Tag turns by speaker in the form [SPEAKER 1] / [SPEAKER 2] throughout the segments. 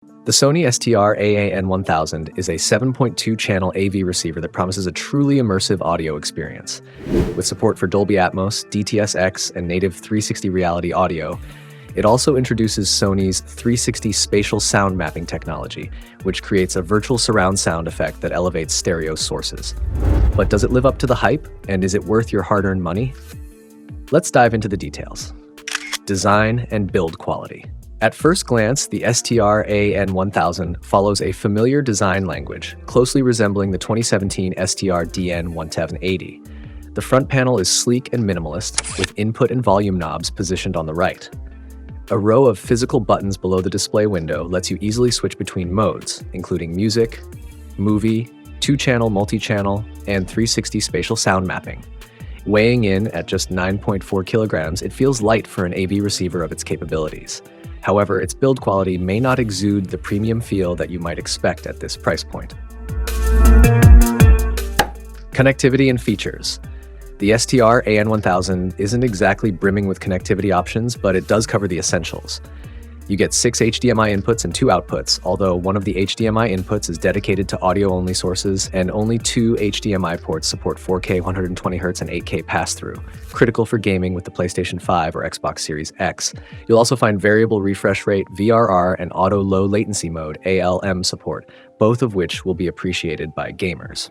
[SPEAKER 1] The Sony STR-AN1000 is a 7.2-channel AV receiver that promises a truly immersive audio experience. With support for Dolby Atmos, DTS, and native 360 reality audio, it also introduces Sony's 360 Spatial Sound Mapping technology, which creates a virtual surround sound effect that elevates stereo sources. But does it live up to the hype, and is it worth your hard-earned money? Let's dive into the details. Design and build quality. At first glance, the STR-AN1000 follows a familiar design language, closely resembling the 2017 STR-DN1080. The front panel is sleek and minimalist, with input and volume knobs positioned on the right. A row of physical buttons below the display window lets you easily switch between modes, including music, movie, 2-channel multi-channel, and 360 spatial sound mapping. Weighing in at just 9.4 kilograms, it feels light for an AV receiver of its capabilities. However, its build quality may not exude the premium feel that you might expect at this price point. Connectivity and features. The STR-AN1000 isn't exactly brimming with connectivity options, but it does cover the essentials. You get 6 HDMI inputs and 2 outputs, although one of the HDMI inputs is dedicated to audio-only sources, and only 2 HDMI ports support 4K 120Hz and 8K passthrough, critical for gaming with the PlayStation 5 or Xbox Series X. You'll also find variable refresh rate, VRR, and auto low latency mode, ALM support, both of which will be appreciated by gamers.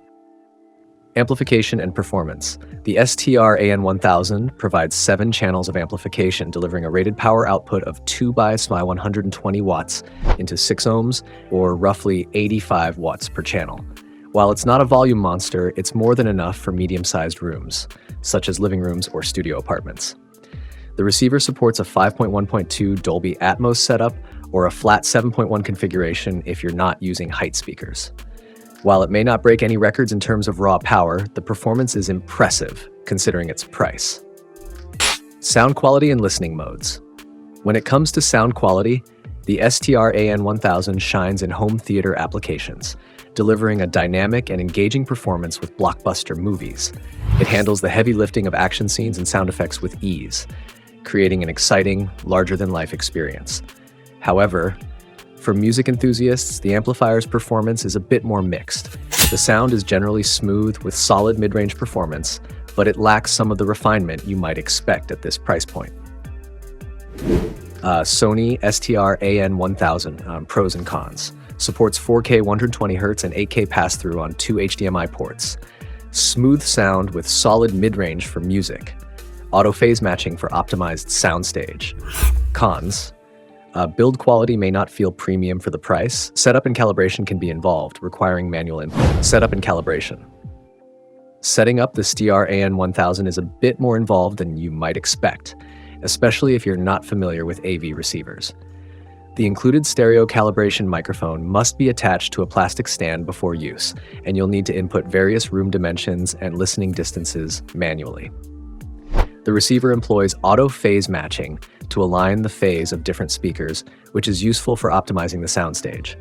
[SPEAKER 1] Amplification and performance. The STR-AN1000 provides 7 channels of amplification, delivering a rated power output of 2 by 120 watts into 6 ohms, or roughly 85 watts per channel. While it's not a volume monster, it's more than enough for medium-sized rooms, such as living rooms or studio apartments. The receiver supports a 5.1.2 Dolby Atmos setup or a flat 7.1 configuration if you're not using height speakers. While it may not break any records in terms of raw power, the performance is impressive, considering its price. Sound quality and listening modes. When it comes to sound quality, the STR-AN1000 shines in home theater applications, delivering a dynamic and engaging performance with blockbuster movies. It handles the heavy lifting of action scenes and sound effects with ease, creating an exciting, larger-than-life experience. However, for music enthusiasts, the amplifier's performance is a bit more mixed. The sound is generally smooth with solid mid-range performance, but it lacks some of the refinement you might expect at this price point. Sony STR-AN1000, pros and cons. Supports 4K 120Hz and 8K pass-through on 2 HDMI ports. Smooth sound with solid mid-range for music. Auto phase matching for optimized soundstage. Cons. Build quality may not feel premium for the price. Setup and calibration can be involved, requiring manual input. Setup and calibration. Setting up the STR-AN1000 is a bit more involved than you might expect, especially if you're not familiar with AV receivers. The included stereo calibration microphone must be attached to a plastic stand before use, and you'll need to input various room dimensions and listening distances manually. The receiver employs auto phase matching to align the phase of different speakers, which is useful for optimizing the soundstage.